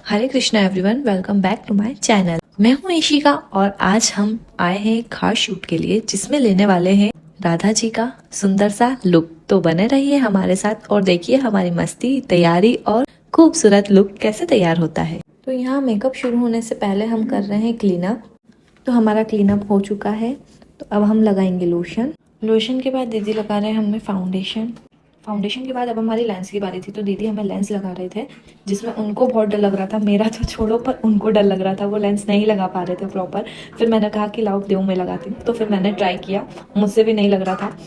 Hare Krishna everyone, welcome back to my channel. मैं हूं ईशिका और आज हम आए हैं एक खास शूट के लिए जिसमें लेने वाले हैं राधा जी का सुंदर सा लुक। तो बने रहिए हमारे साथ और देखिए हमारी मस्ती, तैयारी और खूबसूरत लुक कैसे तैयार होता है। तो यहाँ मेकअप शुरू होने से पहले हम कर रहे हैं क्लीन अप। तो हमारा क्लीन अप हो चुका है। तो अब हम लगाएंगे लोशन। लोशन के बाद दीदी लगा रहे हैं हमें फाउंडेशन। फाउंडेशन के बाद अब हमारी लेंस की बारी थी, तो दीदी हमें लेंस लगा रहे थे जिसमें उनको बहुत डर लग रहा था। मेरा तो छोड़ो, पर उनको डर लग रहा था, वो लेंस नहीं लगा पा रहे थे प्रॉपर। फिर मैंने कहा कि लाओ दो मैं लगाती हूँ, तो फिर मैंने ट्राई किया, मुझसे भी नहीं लग रहा था।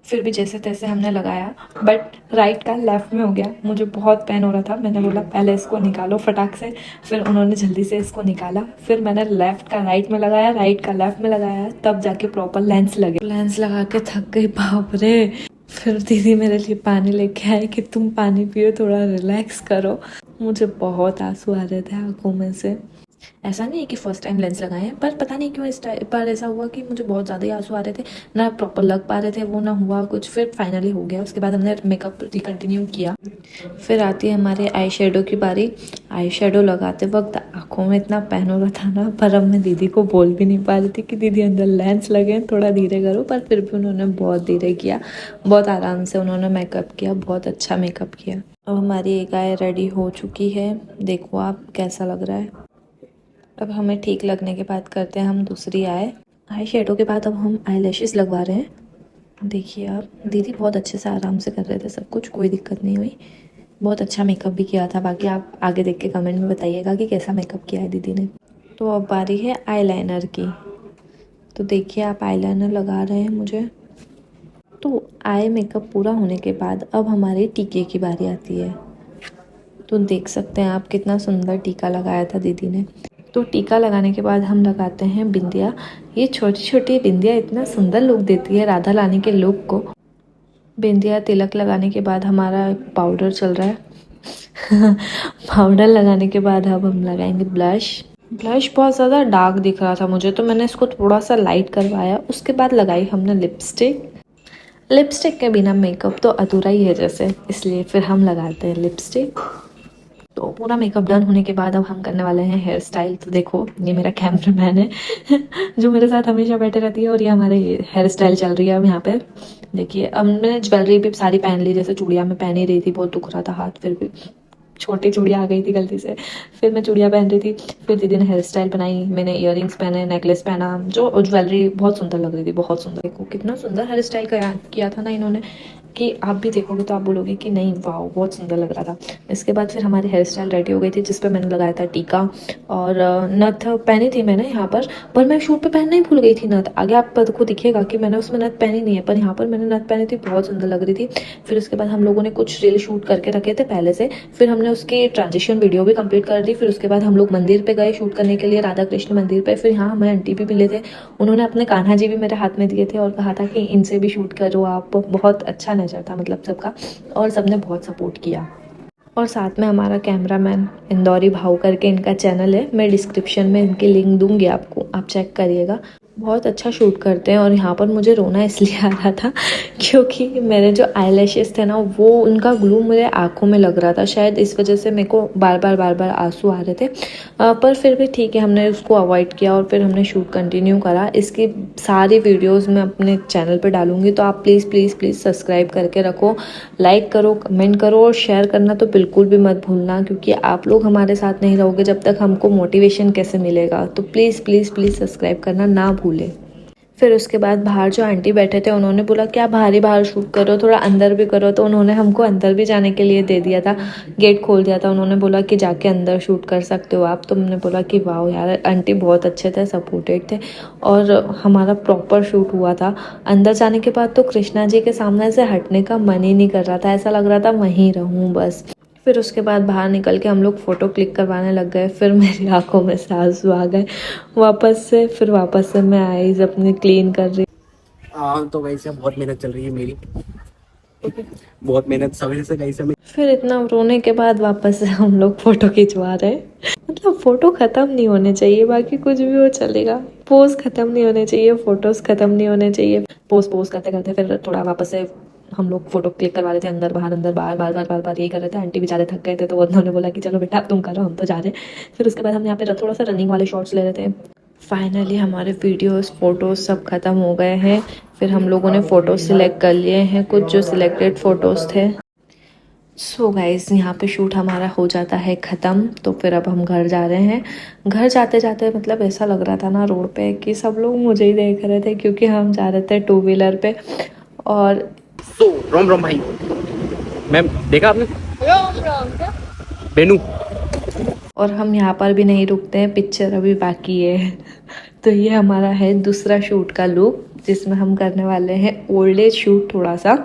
फिर भी जैसे तैसे हमने लगाया, बट राइट का लेफ्ट में हो गया। मुझे बहुत पेन हो रहा था। मैंने बोला पहले इसको निकालो फटाक से। फिर उन्होंने जल्दी से इसको निकाला। फिर मैंने लेफ्ट का राइट में लगाया, राइट का लेफ्ट में लगाया, तब जाके प्रॉपर लेंस लगे। लेंस लगा के थक गई, बाप रे। फिर दीदी मेरे लिए पानी लेके आए कि तुम पानी पियो, थोड़ा रिलैक्स करो। मुझे बहुत आंसू आ रहे थे आंखों में से। ऐसा नहीं है कि फर्स्ट टाइम लेंस लगाए हैं, पर पता नहीं क्यों इस टाइम पर ऐसा हुआ कि मुझे बहुत ज़्यादा ही आंसू आ रहे थे, ना प्रॉपर लग पा रहे थे वो, ना हुआ कुछ। फिर फाइनली हो गया। उसके बाद हमने मेकअप कंटिन्यू किया। फिर आती है हमारे आई शेडो की बारी। आई शेडो लगाते वक्त आँखों में इतना पेन हो रहा था ना, पर अब मैं दीदी को बोल भी नहीं पा रही थी कि दीदी अंदर लेंस लगे, थोड़ा धीरे करो। पर फिर भी उन्होंने बहुत धीरे किया, बहुत आराम से उन्होंने मेकअप किया, बहुत अच्छा मेकअप किया। अब हमारी एक आई रेडी हो चुकी है, देखो आप कैसा लग रहा है। अब हमें ठीक लगने के बाद करते हैं हम दूसरी आई शेडो के बाद अब हम आई लैशेस लगवा रहे हैं। देखिए आप, दीदी बहुत अच्छे से आराम से कर रहे थे सब कुछ, कोई दिक्कत नहीं हुई। बहुत अच्छा मेकअप भी किया था। बाकी आप आगे देख के कमेंट में बताइएगा कि कैसा मेकअप किया है दीदी ने। तो अब बारी है आईलाइनर की। तो देखिए आप आईलाइनर लगा रहे हैं मुझे। तो आई मेकअप पूरा होने के बाद अब हमारे टीके की बारी आती है। तो देख सकते हैं आप कितना सुंदर टीका लगाया था दीदी ने। तो टीका लगाने के बाद हम लगाते हैं बिंदिया। ये छोटी छोटी बिंदिया इतना सुंदर लुक देती है राधा रानी के लुक को। बिंदिया तिलक लगाने के बाद हमारा पाउडर चल रहा है। पाउडर लगाने के बाद अब हम लगाएंगे ब्लश। ब्लश बहुत ज़्यादा डार्क दिख रहा था मुझे, तो मैंने इसको थोड़ा सा लाइट करवाया। उसके बाद लगाई हमने लिपस्टिक। लिपस्टिक के बिना मेकअप तो अधूरा ही है जैसे, इसलिए फिर हम लगाते हैं लिपस्टिक। तो पूरा मेकअप डन होने के बाद अब हम करने वाले हैं हेयर स्टाइल। तो देखो ये मेरा कैमरामैन है जो मेरे साथ हमेशा बैठे रहती है, और ये हमारे हेयर स्टाइल चल रही है अब यहाँ पे। देखिए अब मैंने ज्वेलरी भी सारी पहन ली, जैसे चूड़ियाँ मैं पहन ही रही थी, बहुत दुख रहा था हाथ, फिर भी छोटी चूड़ियाँ आ गई थी गलती से। फिर मैं चूड़ियाँ पहन रही थी। फिर दीदी ने हेयर स्टाइल बनाई, मैंने इयररिंग्स पहने, नेकलेस पहना, जो ज्वेलरी बहुत सुंदर लग रही थी, बहुत सुंदर। देखो कितना सुंदर हेयर स्टाइल किया था ना इन्होंने, कि आप भी देखोगे तो आप बोलोगे कि नहीं वाह बहुत सुंदर लग रहा था। इसके बाद फिर हमारी हेयर स्टाइल रेडी हो गई थी, जिस पर मैंने लगाया था टीका और नथ पहनी थी मैंने यहाँ पर मैं शूट पे पहनना ही भूल गई थी नथ। आगे आप को दिखेगा कि मैंने उसमें नथ पहनी नहीं है, पर यहाँ पर मैंने नथ पहनी थी, बहुत सुंदर लग रही थी। फिर उसके बाद हम लोगों ने कुछ रील शूट करके रखे थे पहले से, फिर हमने उसकी ट्रांजिशन वीडियो भी कंप्लीट कर दी। फिर उसके बाद हम लोग मंदिर पे गए शूट करने के लिए, राधा कृष्ण मंदिर पे। फिर यहाँ हमें आंटी भी मिले थे, उन्होंने अपने कान्हा जी भी मेरे हाथ में दिए थे और कहा था कि इनसे भी शूट करो आप। बहुत अच्छा नज़र था मतलब सबका, और सबने बहुत सपोर्ट किया। और साथ में हमारा कैमरामैन इंदौरी भाव करके इनका चैनल है, मैं डिस्क्रिप्शन में इनकी लिंक दूंगी आपको, आप चेक करिएगा। बहुत अच्छा शूट करते हैं। और यहाँ पर मुझे रोना इसलिए आ रहा था क्योंकि मेरे जो आईलैशेस थे ना, वो उनका ग्लू मेरे आँखों में लग रहा था, शायद इस वजह से मेरे को बार बार आंसू आ रहे थे। पर फिर भी ठीक है, हमने उसको अवॉइड किया और फिर हमने शूट कंटिन्यू करा। इसकी सारी वीडियोज़ मैं अपने चैनल पर डालूंगी, तो आप प्लीज़ प्लीज़ प्लीज़ सब्सक्राइब करके रखो, लाइक करो, कमेंट करो, और शेयर करना तो बिल्कुल भी मत भूलना, क्योंकि आप लोग हमारे साथ नहीं रहोगे जब तक हमको मोटिवेशन कैसे मिलेगा। तो प्लीज़ प्लीज़ प्लीज़ सब्सक्राइब करना ना भूलें। फिर उसके बाद बाहर जो आंटी बैठे थे उन्होंने बोला क्या बाहर ही बाहर शूट करो, थोड़ा अंदर भी करो। तो उन्होंने हमको अंदर भी जाने के लिए दे दिया था, गेट खोल दिया था। उन्होंने बोला कि जाके अंदर शूट कर सकते हो आप। तो हमने बोला कि वाह यार, आंटी बहुत अच्छे थे, सपोर्टेड थे, और हमारा प्रॉपर शूट हुआ था। अंदर जाने के बाद तो कृष्णा जी के सामने से हटने का मन ही नहीं कर रहा था, ऐसा लग रहा था वहीं रहूँ बस। फिर उसके बाद बाहर निकल के हम लोग फ़ोटो क्लिक करवाने लग गए। फिर मेरी आंखों में से आंसू आ गए वापस से मैं आईज अपनी क्लीन कर रही। हाँ तो वैसे बहुत मेहनत चल रही है मेरी, बहुत मेहनत सवेरे से कहीं से। फिर इतना रोने के बाद वापस से हम लोग फ़ोटो खिंचवा रहे हैं। मतलब फ़ोटो ख़त्म नहीं होने चाहिए, बाकी कुछ भी हो चलेगा, पोज ख़त्म नहीं होने चाहिए, फ़ोटोज़ ख़त्म नहीं होने चाहिए। पोज करते करते फिर थोड़ा वापस से हम लोग फोटो क्लिक करवा रहे थे अंदर बार बार यही कर रहे थे। आंटी बेचारे थक गए थे तो उन्होंने बोला कि चलो बेटा तुम करो, हम तो जा रहे हैं। फिर उसके बाद हम यहाँ पे थोड़ा सा रनिंग वाले शॉट्स ले रहे थे। फाइनली हमारे वीडियोस फोटोज सब ख़त्म हो गए हैं। फिर हम लोगों ने फ़ोटोज सिलेक्ट कर लिए हैं, कुछ जो सिलेक्टेड फ़ोटोज़ थे। सो गाइस यहाँ पे शूट हमारा हो जाता है ख़त्म। तो फिर अब हम घर जा रहे हैं। घर जाते जाते मतलब ऐसा लग रहा था ना रोड पे कि सब लोग मुझे ही देख रहे थे, क्योंकि हम जा रहे थे 2 व्हीलर पे। और तो रोम रोम भाई, मैम देखा आपने बेनू। और हम यहाँ पर भी नहीं रुकते हैं, पिक्चर अभी बाकी है। तो ये हमारा है दूसरा शूट का लुक, जिसमें हम करने वाले हैं ओल्ड एज शूट थोड़ा सा,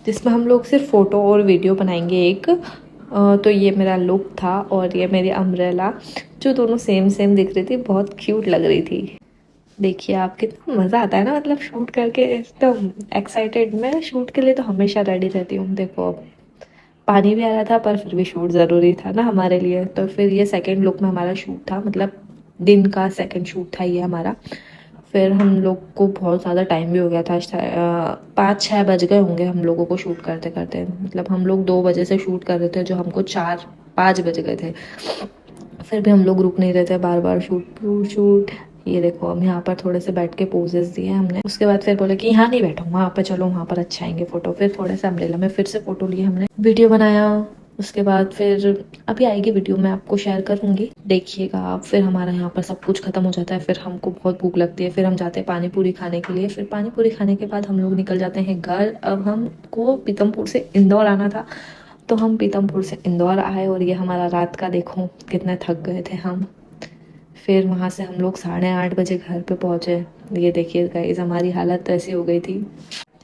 जिसमें हम लोग सिर्फ फ़ोटो और वीडियो बनाएंगे एक। तो ये मेरा लुक था और ये मेरी अम्ब्रेला, जो दोनों सेम सेम दिख रही थी, बहुत क्यूट लग रही थी। देखिए आप, कितना मज़ा आता है ना मतलब शूट करके, एकदम एक्साइटेड। मैं शूट के लिए तो हमेशा रेडी रहती हूँ। देखो अब पानी भी आ रहा था पर फिर भी शूट ज़रूरी था ना हमारे लिए। तो फिर ये सेकंड लुक में हमारा शूट था, मतलब दिन का सेकंड शूट था ये हमारा। फिर हम लोग को बहुत ज़्यादा टाइम भी हो गया था, 5-6 बज गए होंगे हम लोगों को शूट करते करते। मतलब हम लोग 2 बजे से शूट कर रहे थे, जो हमको 4-5 बज गए थे। फिर भी हम लोग रुक नहीं रहे थे, बार बार शूट शूट। ये देखो हम यहाँ पर थोड़े से बैठ के पोजेस दिए हमने। उसके बाद फिर बोले कि यहाँ नहीं बैठो, वहाँ पर चलो, वहाँ पर अच्छा आएंगे फ़ोटो। फिर थोड़े से अम्ब्रेला में फिर से फ़ोटो लिए हमने, वीडियो बनाया। उसके बाद फिर अभी आएगी वीडियो, मैं आपको शेयर करूँगी, देखिएगा आप। फिर हमारा यहाँ पर सब कुछ ख़त्म हो जाता है। फिर हमको बहुत भूख लगती है, फिर हम जाते हैं पानी पूरी खाने के लिए। फिर पानी पूरी खाने के बाद हम लोग निकल जाते हैं घर। अब हमको पीतमपुर से इंदौर आना था, तो हम पीतमपुर से इंदौर आए। और ये हमारा रात का, देखो कितने थक गए थे हम। फिर वहाँ से हम लोग 8:30 बजे घर पे पहुँचे। ये देखिए गाइस, हमारी हालत ऐसी हो गई थी।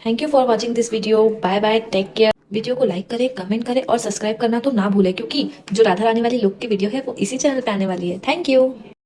Thank you for watching this video, bye bye, take care. Video को लाइक करें, कमेंट करें और सब्सक्राइब करना तो ना भूलें, क्योंकि जो राधा रानी वाली लुक की वीडियो है वो इसी चैनल पे आने वाली है। Thank you.